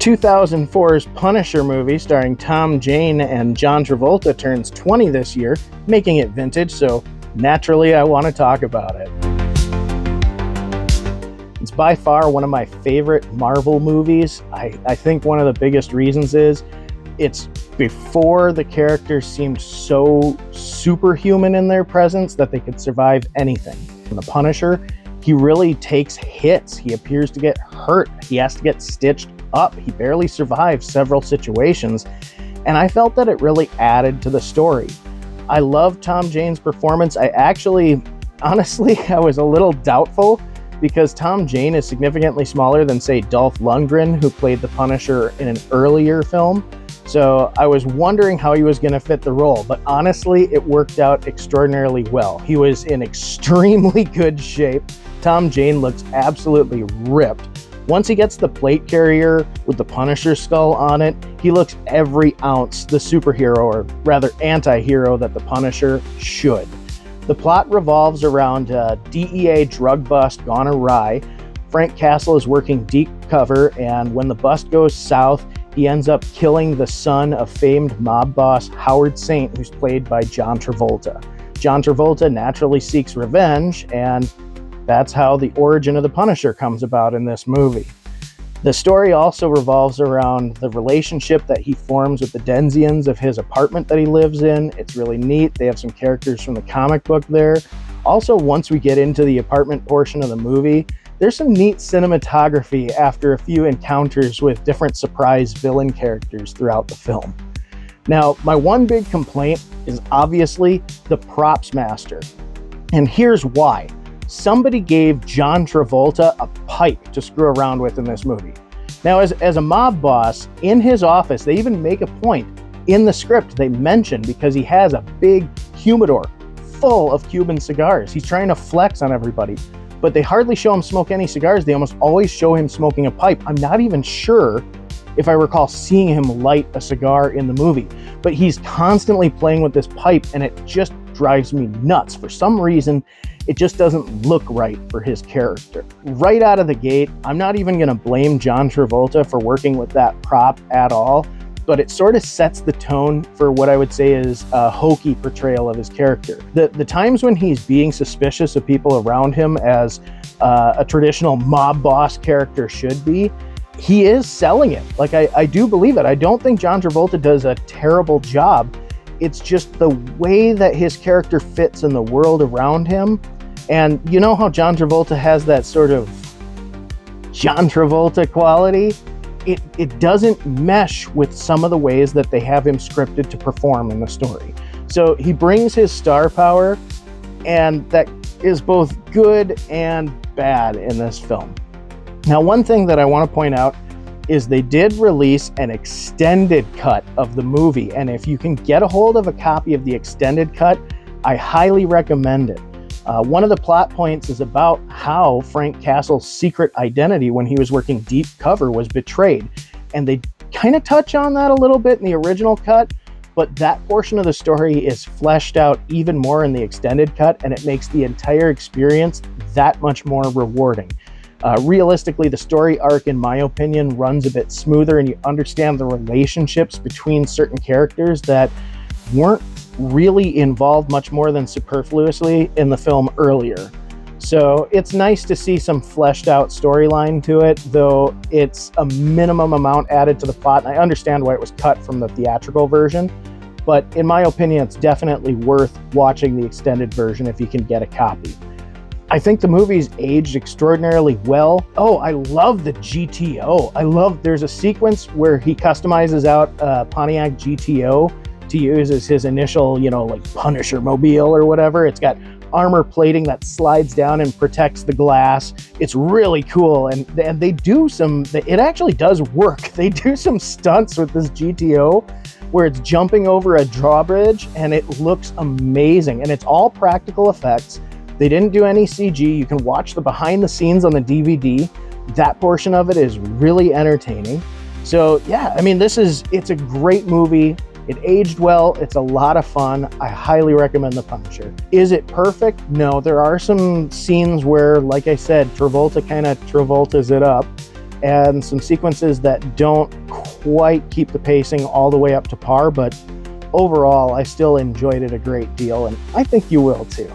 2004's Punisher movie starring Tom Jane and John Travolta turns 20 this year, making it vintage, so naturally I want to talk about it. It's by far one of my favorite Marvel movies. I think one of the biggest reasons is it's before the characters seemed so superhuman in their presence that they could survive anything. The Punisher, he really takes hits. He appears to get hurt. He has to get stitched up. He barely survives several situations, and I felt that it really added to the story. I love Tom Jane's performance. Honestly, I was a little doubtful because Tom Jane is significantly smaller than, say, Dolph Lundgren, who played the Punisher in an earlier film. So I was wondering how he was going to fit the role, but honestly, it worked out extraordinarily well. He was in extremely good shape. Tom Jane looks absolutely ripped. Once he gets the plate carrier with the Punisher skull on it, he looks every ounce the superhero, or rather anti-hero, that the Punisher should. The plot revolves around a DEA drug bust gone awry. Frank Castle is working deep cover, and when the bust goes south, he ends up killing the son of famed mob boss Howard Saint, who's played by John Travolta. John Travolta naturally seeks revenge, and that's how the origin of the Punisher comes about in this movie. The story also revolves around the relationship that he forms with the Denzians of his apartment that he lives in. It's really neat. They have some characters from the comic book there. Also, once we get into the apartment portion of the movie, there's some neat cinematography after a few encounters with different surprise villain characters throughout the film. Now, my one big complaint is obviously the props master. And here's why. Somebody gave John Travolta a pipe to screw around with in this movie. Now, as a mob boss, in his office, they even make a point in the script. They mention, because he has a big humidor full of Cuban cigars. He's trying to flex on everybody, but they hardly show him smoke any cigars. They almost always show him smoking a pipe. I'm not even sure if I recall seeing him light a cigar in the movie, but he's constantly playing with this pipe, and it just drives me nuts. For some reason, it just doesn't look right for his character. Right out of the gate, I'm not even going to blame John Travolta for working with that prop at all, but it sort of sets the tone for what I would say is a hokey portrayal of his character. The times when he's being suspicious of people around him, as a traditional mob boss character should be, he is selling it. Like, I do believe it. I don't think John Travolta does a terrible job. It's just the way that his character fits in the world around him. And you know how John Travolta has that sort of John Travolta quality? It doesn't mesh with some of the ways that they have him scripted to perform in the story. So he brings his star power, and that is both good and bad in this film. Now, one thing that I want to point out is they did release an extended cut of the movie, and if you can get a hold of a copy of the extended cut, I highly recommend it. One of the plot points is about how Frank Castle's secret identity when he was working deep cover was betrayed. And they kind of touch on that a little bit in the original cut, but that portion of the story is fleshed out even more in the extended cut, and it makes the entire experience that much more rewarding. Realistically, the story arc, in my opinion, runs a bit smoother, and you understand the relationships between certain characters that weren't really involved much more than superfluously in the film earlier. So it's nice to see some fleshed out storyline to it, though it's a minimum amount added to the plot. And I understand why it was cut from the theatrical version, but in my opinion, it's definitely worth watching the extended version if you can get a copy. I think the movie's aged extraordinarily well. Oh, I love the GTO. There's a sequence where he customizes out a Pontiac GTO to use as his initial, like Punisher mobile or whatever. It's got armor plating that slides down and protects the glass. It's really cool, and they do it actually does work. They do some stunts with this GTO where it's jumping over a drawbridge, and it looks amazing, and it's all practical effects. They didn't do any CG. You can watch the behind the scenes on the DVD. That portion of it is really entertaining. So yeah, I mean, it's a great movie. It aged well. It's a lot of fun. I highly recommend The Punisher. Is it perfect? No, there are some scenes where, like I said, Travolta kind of Travoltas it up. and some sequences that don't quite keep the pacing all the way up to par, but overall I still enjoyed it a great deal, and I think you will too.